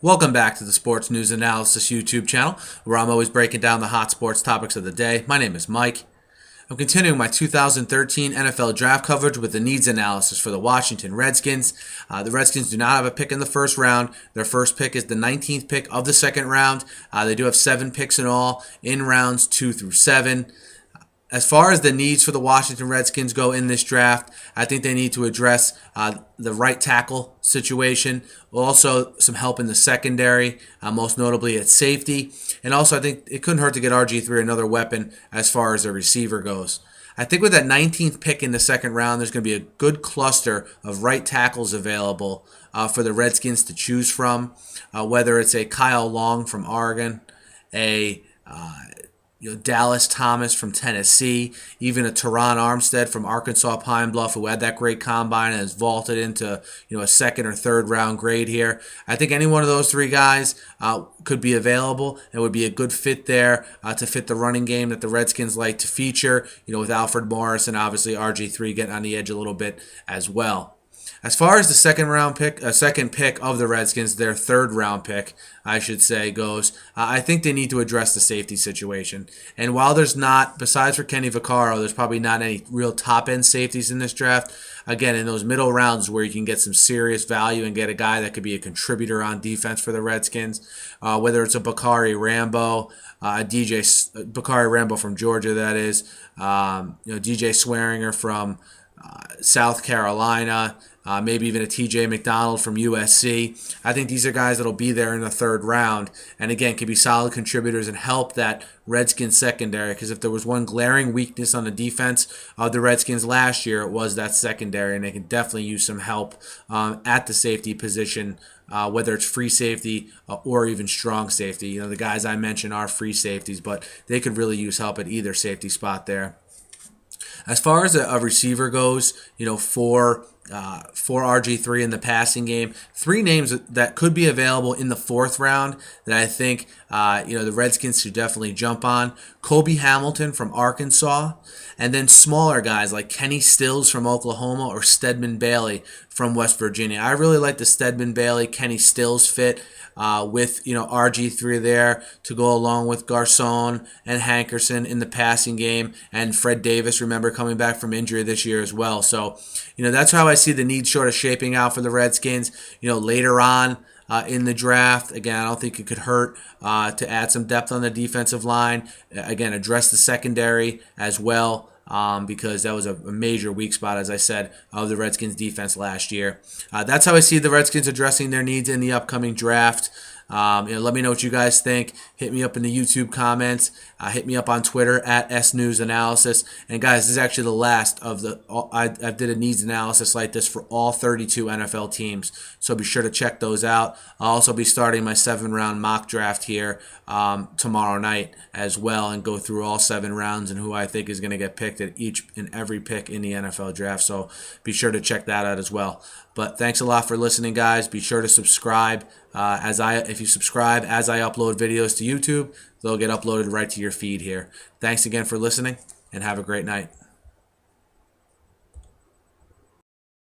Welcome back to the Sports News Analysis YouTube channel, where I'm always breaking down the hot sports topics of the day. My name is Mike. I'm continuing my 2013 NFL draft coverage with the needs analysis for the Washington Redskins. The Redskins do not have a pick in the first round. Their first pick is the 19th pick of the second round. They do have 7 picks in all in rounds 2 through 7. As far as the needs for the Washington Redskins go in this draft, I think they need to address the right tackle situation. Also, some help in the secondary, most notably at safety. And also, I think it couldn't hurt to get RG3 another weapon as far as a receiver goes. I think with that 19th pick in the second round, there's going to be a good cluster of right tackles available for the Redskins to choose from, whether it's a Kyle Long from Oregon, a Dallas Thomas from Tennessee, even a Teron Armstead from Arkansas Pine Bluff, who had that great combine and has vaulted into a second or third round grade here. I think any one of those 3 guys could be available and would be a good fit there to fit the running game that the Redskins like to feature. With Alfred Morris and obviously RG3 getting on the edge a little bit as well. As far as the second pick of the Redskins, their third round pick, I should say, goes, I think they need to address the safety situation. And while there's not, besides for Kenny Vaccaro, there's probably not any real top-end safeties in this draft. Again, in those middle rounds where you can get some serious value and get a guy that could be a contributor on defense for the Redskins, whether it's a Bakari Rambo, Bakari Rambo from Georgia, that is, DJ Swearinger from South Carolina, maybe even a TJ McDonald from USC. I think these are guys that'll be there in the third round, and again, can be solid contributors and help that Redskins secondary, because if there was one glaring weakness on the defense of the Redskins last year, it was that secondary, and they can definitely use some help at the safety position, whether it's free safety or even strong safety. The guys I mentioned are free safeties, but they could really use help at either safety spot there. As far as a receiver goes, for RG3 in the passing game, 3 names that could be available in the 4th round that I think the Redskins should definitely jump on. Kobe Hamilton from Arkansas, and then smaller guys like Kenny Stills from Oklahoma or Stedman Bailey from West Virginia. I really like the Stedman Bailey, Kenny Stills fit with RG3 there to go along with Garcon and Hankerson in the passing game, and Fred Davis, remember, coming back from injury this year as well. So that's how I see the need sort of shaping out for the Redskins later on in the draft. Again, I don't think it could hurt to add some depth on the defensive line. Again, address the secondary as well, because that was a major weak spot, as I said, of the Redskins defense last year. That's how I see the Redskins addressing their needs in the upcoming draft. Let me know what you guys think. Hit me up in the YouTube comments. Hit me up on Twitter at SNewsAnalysis. And guys, this is actually the last of I did a needs analysis like this for all 32 NFL teams. So be sure to check those out. I'll also be starting my 7-round mock draft here tomorrow night as well, and go through all 7 rounds and who I think is going to get picked at each and every pick in the NFL draft. So be sure to check that out as well. But thanks a lot for listening, guys. Be sure to subscribe. If you subscribe as I upload videos to YouTube, they'll get uploaded right to your feed here. Thanks again for listening, and have a great night.